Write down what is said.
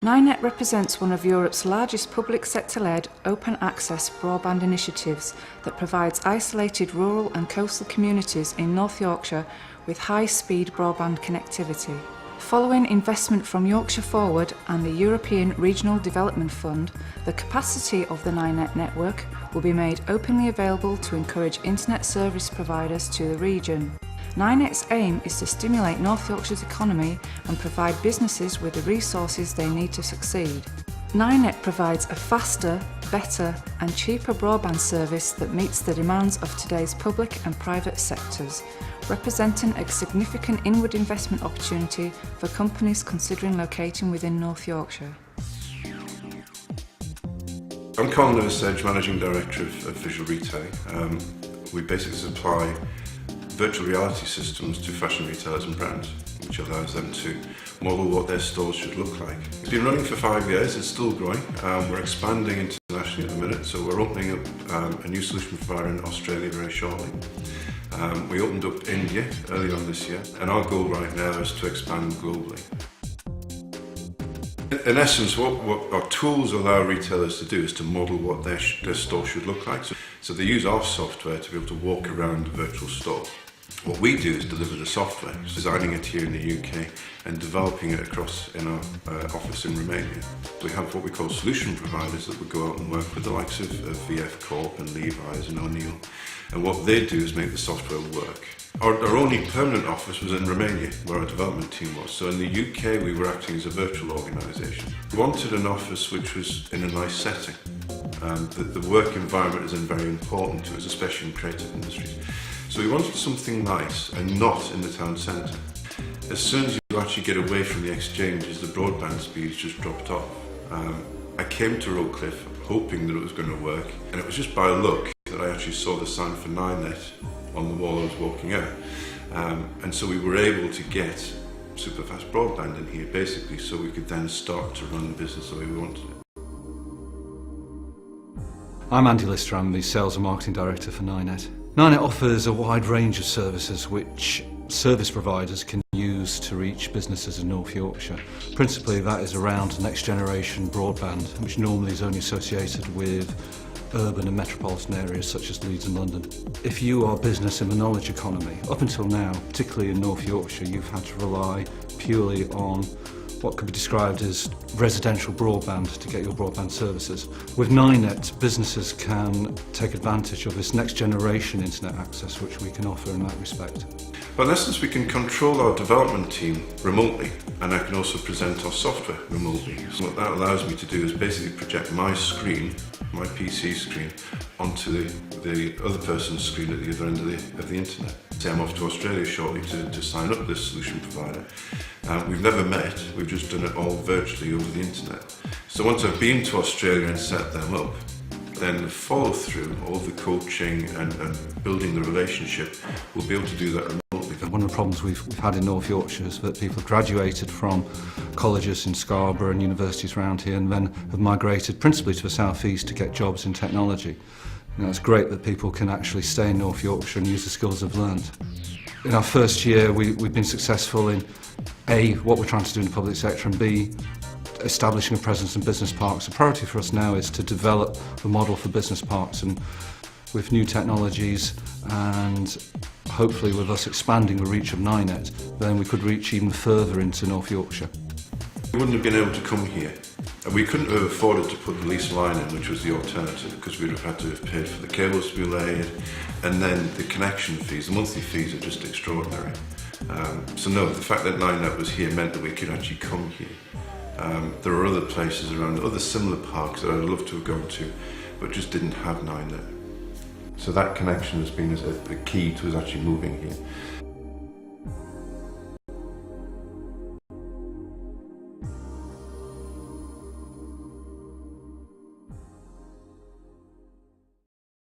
NYnet represents one of Europe's largest public sector-led open access broadband initiatives that provides isolated rural and coastal communities in North Yorkshire with high-speed broadband connectivity. Following investment from Yorkshire Forward and the European Regional Development Fund, the capacity of the NYnet network will be made openly available to encourage internet service providers to the region. NYnet's aim is to stimulate North Yorkshire's economy and provide businesses with the resources they need to succeed. NYnet provides a faster, better and cheaper broadband service that meets the demands of today's public and private sectors, representing a significant inward investment opportunity for companies considering locating within North Yorkshire. I'm Colin Lewis-Sedge, Managing Director of Visual Retailing. We basically supply virtual reality systems to fashion retailers and brands, which allows them to model what their stores should look like. It's been running for 5 years, it's still growing. We're expanding internationally at the minute, so we're opening up a new solution provider in Australia very shortly. We opened up India earlier on this year, and our goal right now is to expand globally. In essence, what our tools allow retailers to do is to model what their store should look like. So they use our software to be able to walk around a virtual store. What we do is deliver the software, designing it here in the UK and developing it across in our office in Romania. We have what we call solution providers that would go out and work with the likes of VF Corp and Levi's and O'Neill. And what they do is make the software work. Our only permanent office was in Romania, where our development team was. So in the UK, we were acting as a virtual organisation. We wanted an office which was in a nice setting. The work environment is very important to us, especially in creative industries. So we wanted something nice and not in the town centre. As soon as you actually get away from the exchanges, the broadband speeds just dropped off. I came to Roadcliffe hoping that it was going to work, and it was just by luck that I actually saw the sign for NYnet on the wall I was walking out. And so we were able to get super fast broadband in here basically so we could then start to run the business the way we wanted it. I'm Andy Lister, I'm the Sales and Marketing Director for NYnet. NYnet offers a wide range of services which service providers can use to reach businesses in North Yorkshire. Principally that is around next generation broadband, which normally is only associated with urban and metropolitan areas such as Leeds and London. If you are a business in the knowledge economy, up until now, particularly in North Yorkshire, you've had to rely purely on what could be described as residential broadband to get your broadband services. With NYnet, businesses can take advantage of this next generation internet access which we can offer in that respect. Well, in essence, we can control our development team remotely, and I can also present our software remotely. So what that allows me to do is basically project my screen, my PC screen, onto the other person's screen at the other end of the internet. Say I'm off to Australia shortly to sign up this solution provider. We've never met, we've just done it all virtually over the internet. So once I've been to Australia and set them up, then the follow through, all the coaching and building the relationship, we'll be able to do that remotely. One of the problems we've had in North Yorkshire is that people have graduated from colleges in Scarborough and universities around here and then have migrated principally to the south east to get jobs in technology. You know, it's great that people can actually stay in North Yorkshire and use the skills they've learned. In our first year we've been successful in A, what we're trying to do in the public sector, and B, establishing a presence in business parks. The priority for us now is to develop the model for business parks, and with new technologies and hopefully with us expanding the reach of NYnet, then we could reach even further into North Yorkshire. We wouldn't have been able to come here. And we couldn't have afforded to put the lease line in, which was the alternative, because we'd have had to have paid for the cables to be laid, and then the connection fees, the monthly fees are just extraordinary. So no, the fact that NYnet was here meant that we could actually come here. There are other places around, other similar parks that I'd love to have gone to, but just didn't have NYnet. So that connection has been a key to us actually moving here.